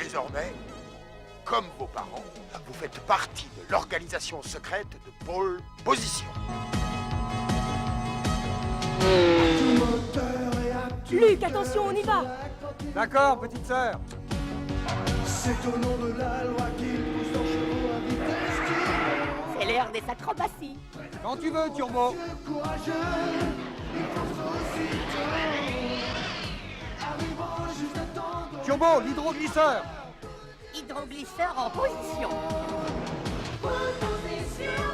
Désormais, comme vos parents, vous faites partie de l'organisation secrète de Pole Position. Luc, attention, on y va! D'accord, petite sœur. C'est au nom de la loi qu'il pousse leurs chevaux à vitesse qui... C'est l'heure des acrobaties. Quand tu veux, Turbo. Courageux, il pense aussitôt. Arrivant juste à temps de... Turbo, l'hydroglisseur. Hydroglisseur en position.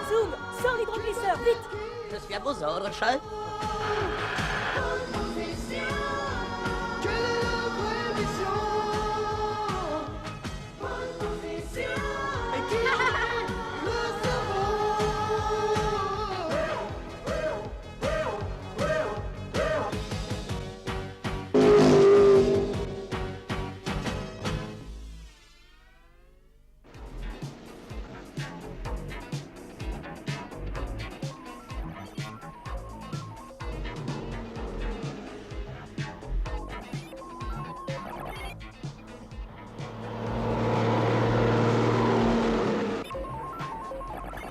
Zoom, sors l'hydroglisseur, vite! Je suis à vos ordres, chef. Quelle est la vraie mission? Et qui le cerveau?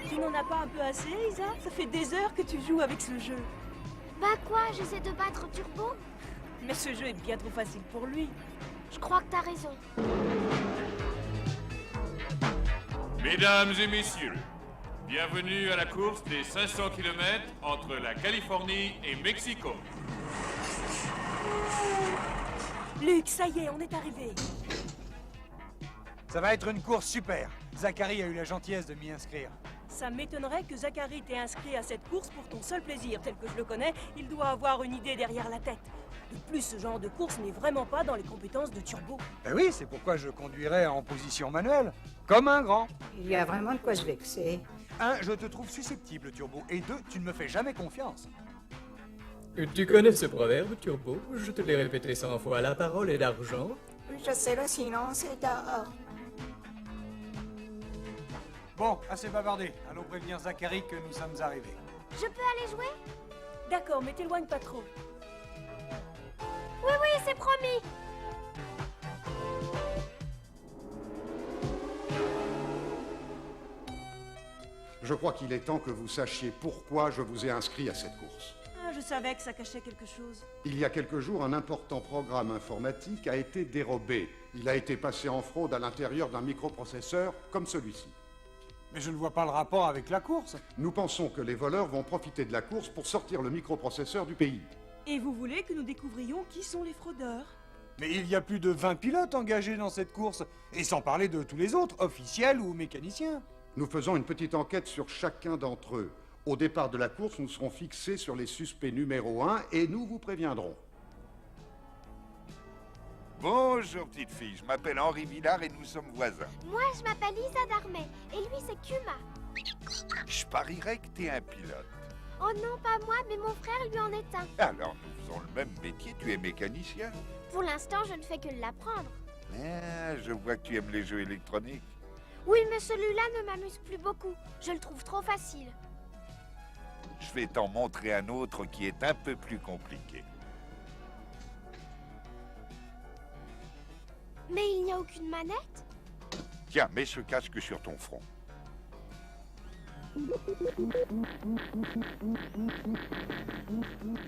Tu n'en as pas un peu assez, Isa? Ça fait des heures que tu joues avec ce jeu. Bah quoi, j'essaie de battre Turbo? Mais ce jeu est bien trop facile pour lui. Je crois que t'as raison. Mesdames et messieurs, bienvenue à la course des 500 km entre la Californie et Mexico. Luc, ça y est, on est arrivé. Ça va être une course super. Zachary a eu la gentillesse de m'y inscrire. Ça m'étonnerait que Zachary t'ait inscrit à cette course pour ton seul plaisir. Tel que je le connais, il doit avoir une idée derrière la tête. De plus, ce genre de course n'est vraiment pas dans les compétences de Turbo. Ben oui, c'est pourquoi je conduirais en position manuelle. Comme un grand. Il y a vraiment de quoi se vexer. 1, je te trouve susceptible, Turbo. Et 2, tu ne me fais jamais confiance. Tu connais ce proverbe, Turbo? Je te l'ai répété 100 fois, la parole est d'argent. Je sais le silence est d'or. Bon, assez bavardé. Allons prévenir Zachary que nous sommes arrivés. Je peux aller jouer? D'accord, mais t'éloigne pas trop. Oui, oui, c'est promis. Je crois qu'il est temps que vous sachiez pourquoi je vous ai inscrit à cette course. Ah, je savais que ça cachait quelque chose. Il y a quelques jours, un important programme informatique a été dérobé. Il a été passé en fraude à l'intérieur d'un microprocesseur comme celui-ci. Mais je ne vois pas le rapport avec la course. Nous pensons que les voleurs vont profiter de la course pour sortir le microprocesseur du pays. Et vous voulez que nous découvrions qui sont les fraudeurs? Mais il y a plus de 20 pilotes engagés dans cette course. Et sans parler de tous les autres, officiels ou mécaniciens. Nous faisons une petite enquête sur chacun d'entre eux. Au départ de la course, nous serons fixés sur les suspects numéro 1 et nous vous préviendrons. Bonjour petite fille, je m'appelle Henri Villard et nous sommes voisins. Moi, je m'appelle Isa Darmet. Et lui, c'est Kuma. Je parierais que t'es un pilote. Oh non, pas moi, mais mon frère lui en est un. Alors nous faisons le même métier, tu es mécanicien. Pour l'instant, je ne fais que l'apprendre. Ah, je vois que tu aimes les jeux électroniques. Oui, mais celui-là ne m'amuse plus beaucoup. Je le trouve trop facile. Je vais t'en montrer un autre qui est un peu plus compliqué. Mais il n'y a aucune manette? Tiens, mets ce casque sur ton front.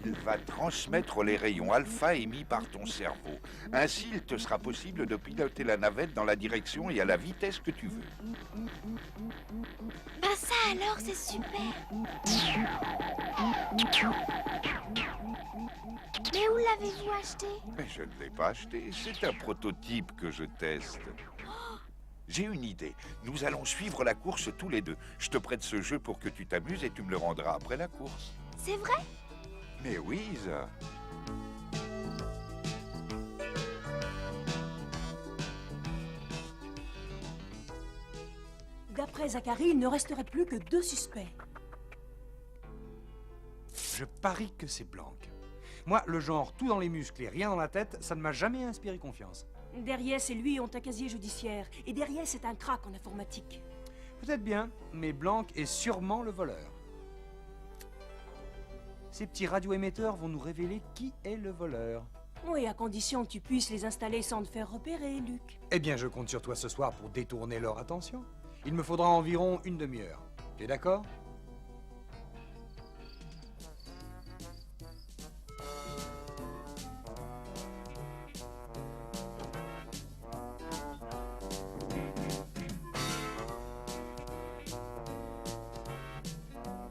Il va transmettre les rayons alpha émis par ton cerveau. Ainsi, il te sera possible de piloter la navette dans la direction et à la vitesse que tu veux. Ben ça alors, c'est super. Mais où l'avez-vous acheté? Mais je ne l'ai pas acheté, c'est un prototype que je teste. J'ai une idée. Nous allons suivre la course tous les deux. Je te prête ce jeu pour que tu t'amuses et tu me le rendras après la course. C'est vrai? Mais oui, Isa. D'après Zachary, il ne resterait plus que 2 suspects. Je parie que c'est Blanc. Moi, le genre tout dans les muscles et rien dans la tête, ça ne m'a jamais inspiré confiance. Darius et lui ont un casier judiciaire. Et Darius est un crack en informatique. Peut-être bien, mais Blanc est sûrement le voleur. Ces petits radioémetteurs vont nous révéler qui est le voleur. Oui, à condition que tu puisses les installer sans te faire repérer, Luc. Eh bien, je compte sur toi ce soir pour détourner leur attention. Il me faudra environ une demi-heure. Tu es d'accord?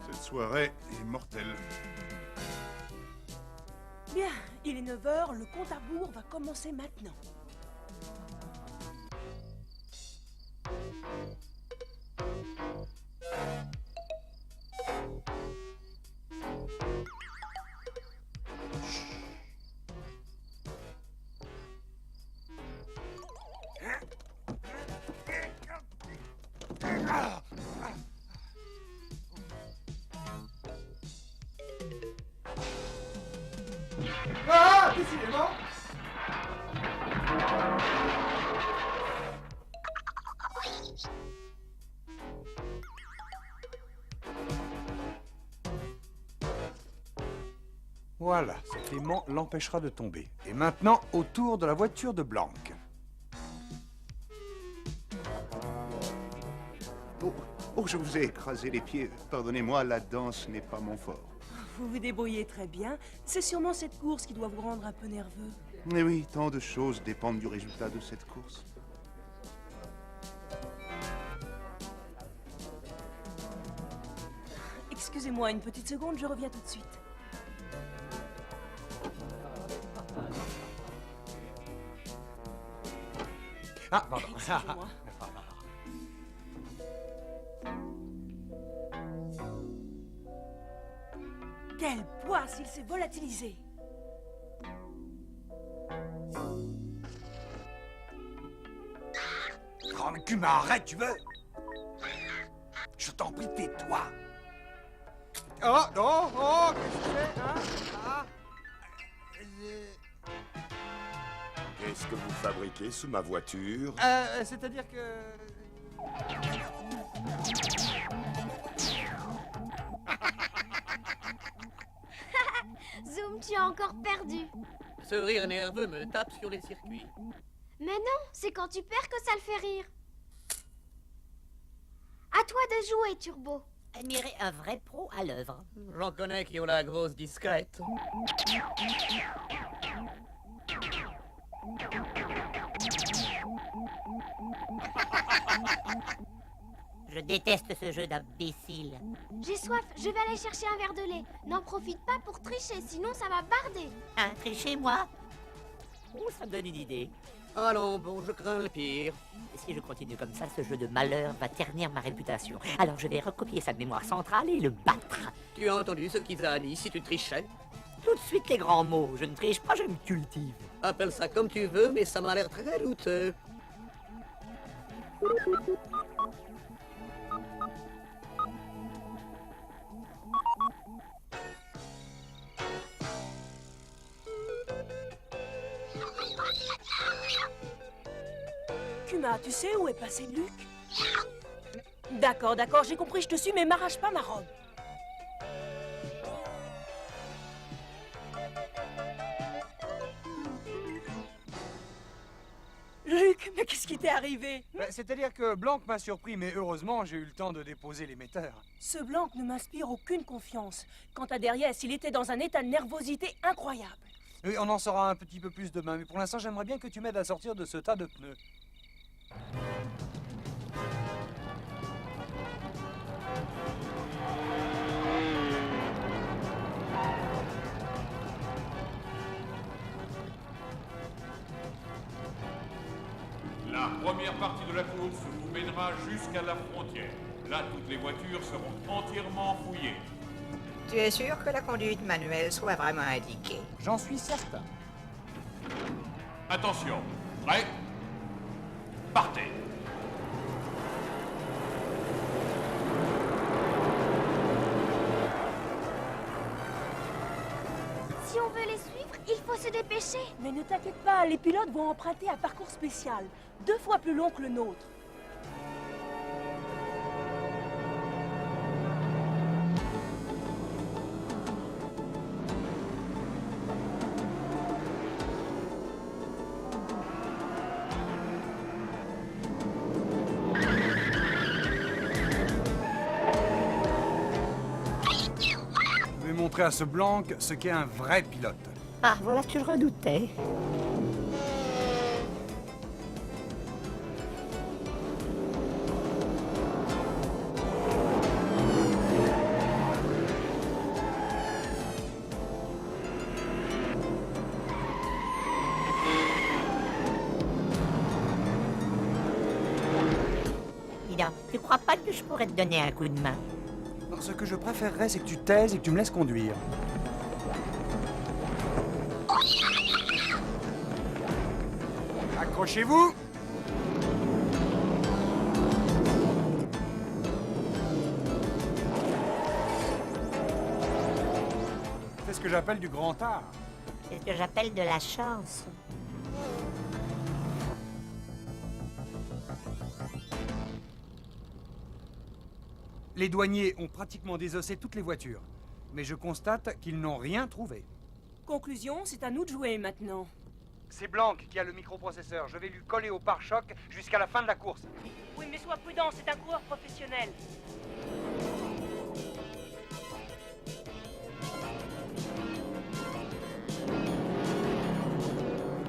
Cette soirée est mortelle. Bien, il est 9 h, le compte à rebours va commencer maintenant. Ah, décidément! Voilà, cet aimant l'empêchera de tomber. Et maintenant, au tour de la voiture de Blanc. Oh, je vous ai écrasé les pieds. Pardonnez-moi, la danse n'est pas mon fort. Vous vous débrouillez très bien. C'est sûrement cette course qui doit vous rendre un peu nerveux. Mais oui, tant de choses dépendent du résultat de cette course. Excusez-moi une petite seconde, je reviens tout de suite. Ah, pardon. Excusez-moi. Quel poids s'il s'est volatilisé! Grande cul, mais arrête, tu veux? Je t'en prie, tais-toi. Oh, oh, oh, qu'est-ce que c'est, hein? Qu'est-ce que vous fabriquez sous ma voiture? C'est-à-dire que... Zoom, tu as encore perdu. Ce rire nerveux me tape sur les circuits. Mais non, c'est quand tu perds que ça le fait rire. À toi de jouer, Turbo. Admirez un vrai pro à l'œuvre. J'en connais qui ont la grosse discrète. Je déteste ce jeu d'imbécile. J'ai soif, je vais aller chercher un verre de lait. N'en profite pas pour tricher, sinon ça va barder. Hein, trichez moi? Oh, ça me donne une idée. Allons, bon, je crains le pire. Si je continue comme ça, ce jeu de malheur va ternir ma réputation. Alors je vais recopier sa mémoire centrale et le battre. Tu as entendu ce qu'ils a dit si tu trichais? Tout de suite les grands mots. Je ne triche pas, je me cultive. Appelle ça comme tu veux, mais ça m'a l'air très douteux. Kuma, tu sais où est passé Luc? D'accord, d'accord, j'ai compris, je te suis, mais m'arrache pas ma robe. Luc, mais qu'est-ce qui t'est arrivé? C'est-à-dire que Blanc m'a surpris, mais heureusement, j'ai eu le temps de déposer l'émetteur. Ce Blanc ne m'inspire aucune confiance. Quant à Darius, il était dans un état de nervosité incroyable. Oui, on en saura un petit peu plus demain, mais pour l'instant, j'aimerais bien que tu m'aides à sortir de ce tas de pneus. La première partie de la course vous mènera jusqu'à la frontière. Là, toutes les voitures seront entièrement fouillées. Tu es sûr que la conduite manuelle soit vraiment indiquée? J'en suis certain. Attention, prêt? Partez! Si on veut les suivre, il faut se dépêcher. Mais ne t'inquiète pas, les pilotes vont emprunter un parcours spécial, 2 fois plus long que le nôtre. montrer à ce Blanc ce qu'est un vrai pilote. Ah, voilà ce que je redoutais. Dis donc, tu crois pas que je pourrais te donner un coup de main? Alors, ce que je préférerais, c'est que tu taises et que tu me laisses conduire. Accrochez-vous! C'est ce que j'appelle du grand art. C'est ce que j'appelle de la chance. Les douaniers ont pratiquement désossé toutes les voitures. Mais je constate qu'ils n'ont rien trouvé. Conclusion, c'est à nous de jouer maintenant. C'est Blanc qui a le microprocesseur. Je vais lui coller au pare-choc jusqu'à la fin de la course. Oui, mais sois prudent, c'est un coureur professionnel.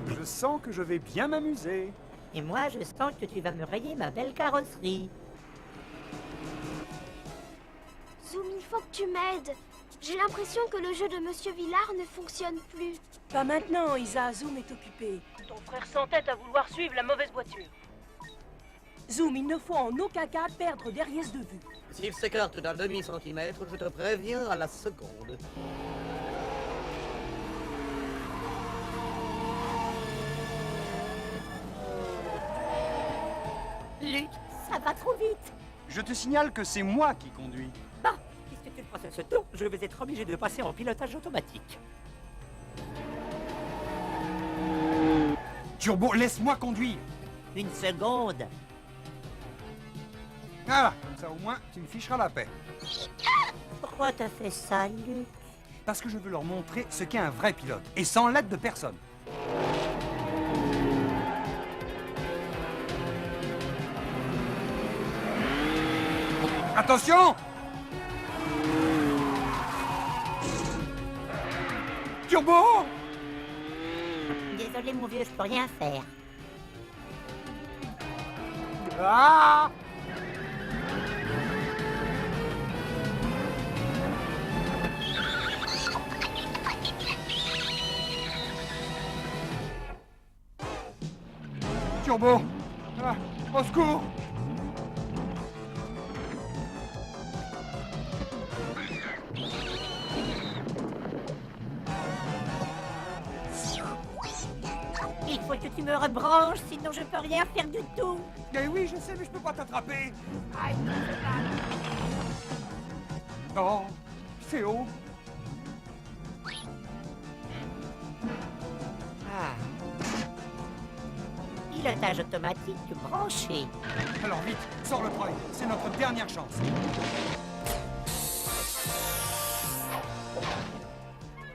Je sens que je vais bien m'amuser. Et moi, je sens que tu vas me rayer ma belle carrosserie. Zoom, il faut que tu m'aides. J'ai l'impression que le jeu de Monsieur Villard ne fonctionne plus. Pas maintenant, Isa, Zoom est occupé. Ton frère s'entête à vouloir suivre la mauvaise voiture. Zoom, il ne faut en aucun cas perdre Darius de vue. S'il s'écarte d'un demi-centimètre, je te préviens à la seconde. Luc, ça va trop vite. Je te signale que c'est moi qui conduis. Bah, puisque tu le processes tôt, je vais être obligé de passer en pilotage automatique. Turbo, laisse-moi conduire. Une seconde. Voilà, comme ça au moins, tu me ficheras la paix. Pourquoi t'as fait ça, Luc? Parce que je veux leur montrer ce qu'est un vrai pilote, et sans l'aide de personne. Attention! Turbo! Désolé, mon vieux, je peux rien faire. Ah! Turbo! Ah, au secours! Il faut que tu me rebranches, sinon je peux rien faire du tout. Eh oui, je sais, mais je peux pas t'attraper. Oh, c'est haut. Pilotage automatique branché. Alors vite, sors le treuil, c'est notre dernière chance.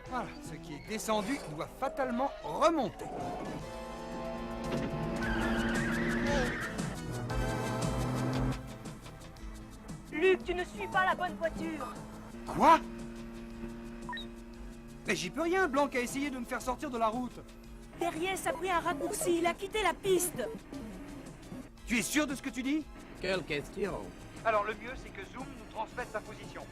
Voilà, ce qui est descendu doit fatalement remonter. Luc, tu ne suis pas la bonne voiture. Quoi? Mais j'y peux rien, Blanc a essayé de me faire sortir de la route. Darius a pris un raccourci, il a quitté la piste. Tu es sûr de ce que tu dis? Quelle question? Alors le mieux, c'est que Zoom nous transmette sa position.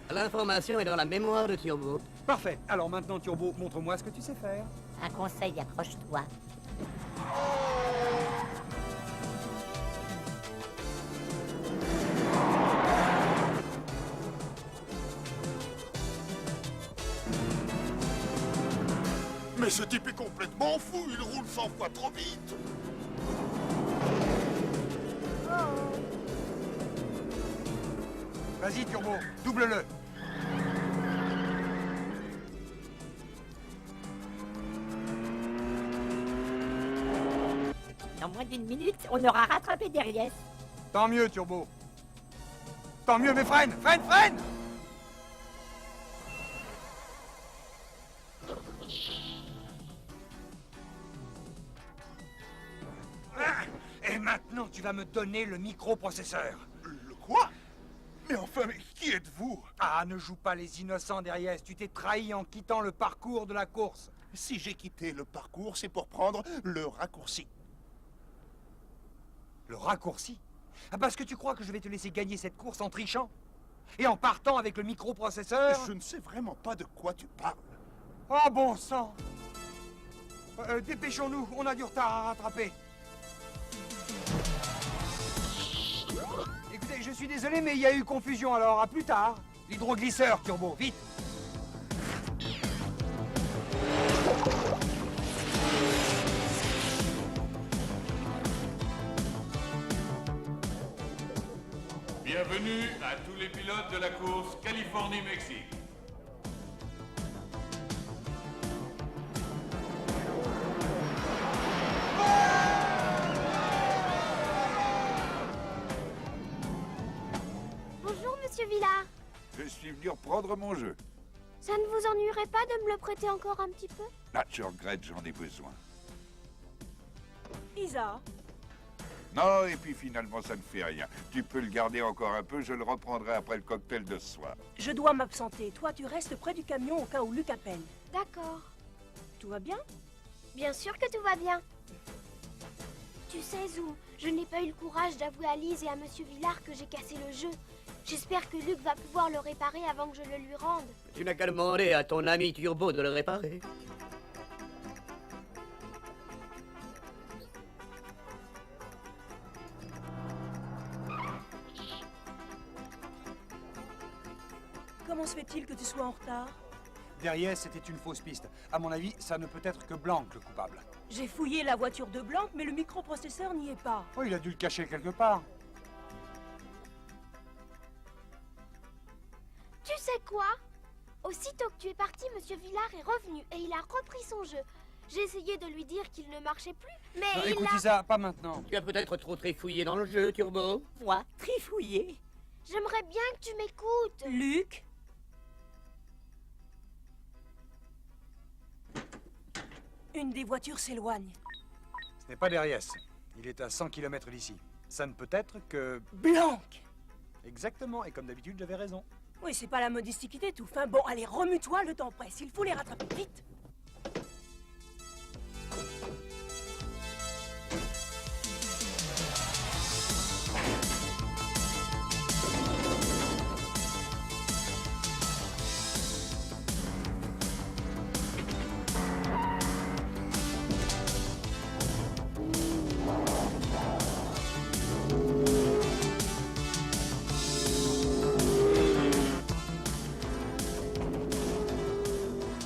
L'information est dans la mémoire de Turbo. Parfait. Alors maintenant, Turbo, montre-moi ce que tu sais faire. Un conseil, accroche-toi. Mais ce type est complètement fou, il roule 100 fois trop vite. Vas-y, Turbo, double-le. Dans moins d'une minute, on aura rattrapé Darius. Tant mieux, Turbo. Tant mieux, mais freine, freine, freine! Et maintenant, tu vas me donner le microprocesseur. Le quoi? Mais enfin, mais qui êtes-vous? Ah, ne joue pas les innocents derrière. Tu t'es trahi en quittant le parcours de la course. Si j'ai quitté le parcours, c'est pour prendre le raccourci. Le raccourci? Ah, parce que tu crois que je vais te laisser gagner cette course en trichant? Et en partant avec le microprocesseur? Je ne sais vraiment pas de quoi tu parles. Oh bon sang! Dépêchons-nous, on a du retard à rattraper. Écoutez, je suis désolé, mais il y a eu confusion, alors à plus tard. L'hydroglisseur, Turbo, vite! Bienvenue à tous les pilotes de la course Californie-Mexique. Bonjour, Monsieur Villard. Je suis venu reprendre mon jeu. Ça ne vous ennuierait pas de me le prêter encore un petit peu? Ah, je regrette, j'en ai besoin. Isa, Non, et puis finalement, ça ne fait rien. Tu peux le garder encore un peu, je le reprendrai après le cocktail de ce soir. je dois m'absenter. Toi, tu restes près du camion au cas où Luc appelle. D'accord. Tout va bien? Bien sûr que tout va bien. Tu sais, Zoom, je n'ai pas eu le courage d'avouer à Lise et à Monsieur Villard que j'ai cassé le jeu. J'espère que Luc va pouvoir le réparer avant que je le lui rende. Tu n'as qu'à demander à ton ami Turbo de le réparer. Comment se fait-il que tu sois en retard? Derrière, c'était une fausse piste. À mon avis, ça ne peut être que Blanc le coupable. J'ai fouillé la voiture de Blanc, mais le microprocesseur n'y est pas. Oh, il a dû le cacher quelque part. Tu sais quoi? Aussitôt que tu es parti, Monsieur Villard est revenu et il a repris son jeu. J'ai essayé de lui dire qu'il ne marchait plus, mais Non, il écoute, a... Isa, pas maintenant. Tu as peut-être trop trifouillé dans le jeu, Turbo. Moi, trifouillé. J'aimerais bien que tu m'écoutes. Luc? Une des voitures s'éloigne. Ce n'est pas derrière. Il est à 100 km d'ici. Ça ne peut être que... Blanc! Exactement, et comme d'habitude, j'avais raison. Oui, c'est pas la modestie qui tout fin. Bon, allez, remue-toi, le temps presse. Il faut les rattraper vite.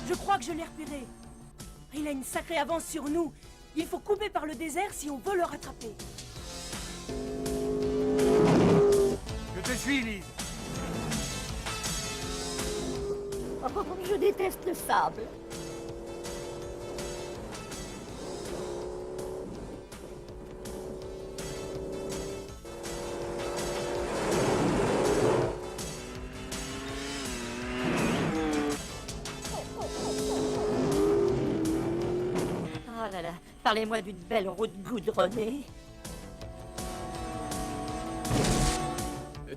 Je crois que je l'ai repéré. Il a une sacrée avance sur nous. Il faut couper par le désert si on veut le rattraper. Je te suis, Lise. Oh, je déteste le sable. Oh là là, parlez-moi d'une belle route goudronnée.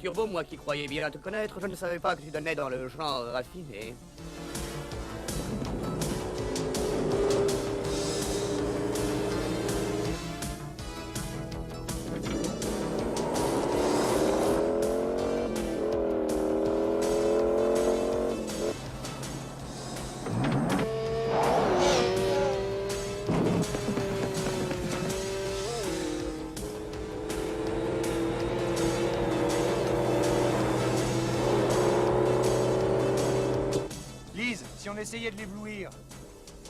Turbo, moi qui croyais bien te connaître, je ne savais pas que tu donnais dans le genre raffiné. Lise, si on essayait de l'éblouir.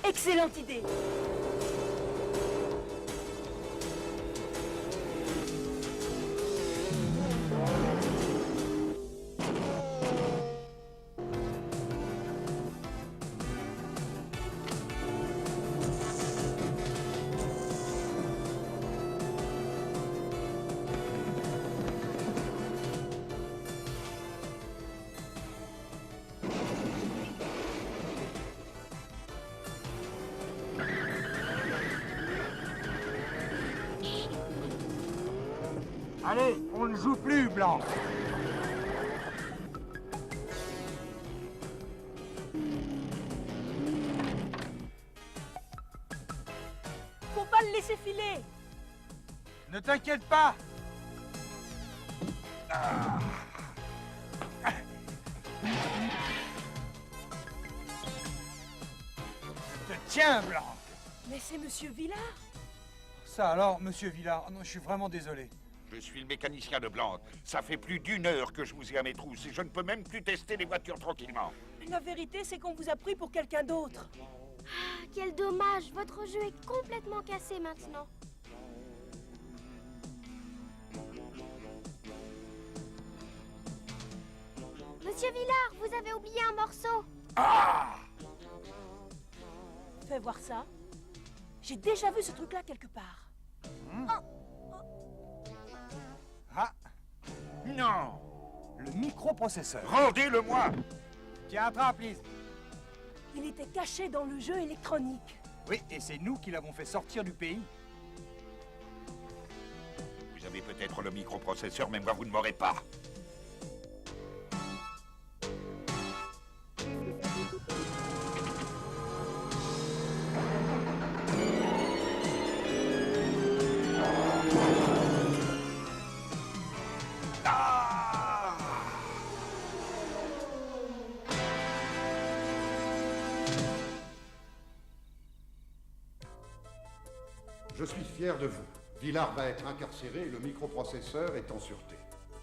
Excellente idée. Allez, on ne joue plus, Blanc. le laisser filer. Ne t'inquiète pas. Je te tiens, Blanc. Mais c'est Monsieur Villard. Ça alors, Monsieur Villard, non, je suis vraiment désolé. Je suis le mécanicien de Blanc. Ça fait plus d'1 heure que je vous ai à mes trousses et je ne peux même plus tester les voitures tranquillement. La vérité, c'est qu'on vous a pris pour quelqu'un d'autre. Ah, quel dommage, votre jeu est complètement cassé maintenant. Monsieur Villard, vous avez oublié un morceau. Ah! Fais voir ça. J'ai déjà vu ce truc-là quelque part. Ah, Non! le microprocesseur. Rendez-le-moi! Tiens, attrape, Lise. Il était caché dans le jeu électronique. Oui, et c'est nous qui l'avons fait sortir du pays. Vous avez peut-être le microprocesseur, mais moi, vous ne m'aurez pas. Je suis fier de vous. Villard va être incarcéré et le microprocesseur est en sûreté.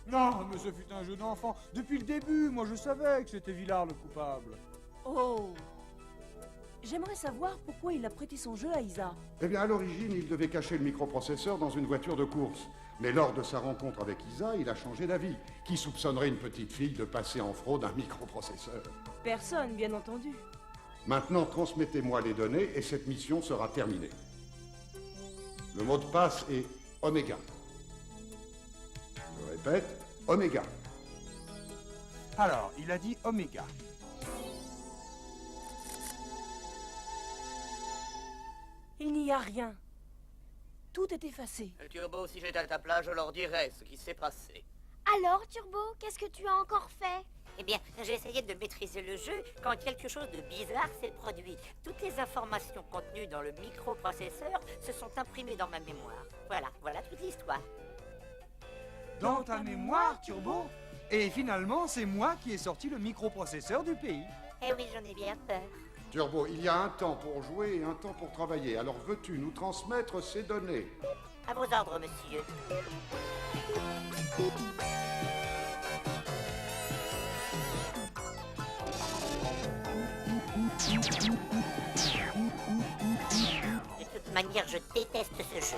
Non, mais ce fut un jeu d'enfant. Depuis le début, moi je savais que c'était Villard le coupable. Oh. J'aimerais savoir pourquoi il a prêté son jeu à Isa. Eh bien, à l'origine, il devait cacher le microprocesseur dans une voiture de course. Mais lors de sa rencontre avec Isa, il a changé d'avis. Qui soupçonnerait une petite fille de passer en fraude un microprocesseur? Personne, bien entendu. Maintenant, transmettez-moi les données et cette mission sera terminée. Le mot de passe est Oméga. Je répète, Oméga. Alors, il a dit Oméga. Il n'y a rien. Tout est effacé. Turbo, si j'étais à ta place, je leur dirais ce qui s'est passé. Alors, Turbo, qu'est-ce que tu as encore fait? Eh bien, j'ai essayé de maîtriser le jeu quand quelque chose de bizarre s'est produit. Toutes les informations contenues dans le microprocesseur se sont imprimées dans ma mémoire. Voilà toute l'histoire. Dans ta mémoire, Turbo? Et finalement, c'est moi qui ai sorti le microprocesseur du pays. Eh oui, j'en ai bien peur. Turbo, il y a un temps pour jouer et un temps pour travailler. Alors veux-tu nous transmettre ces données? À vos ordres, monsieur. De toute manière, je déteste ce jeu.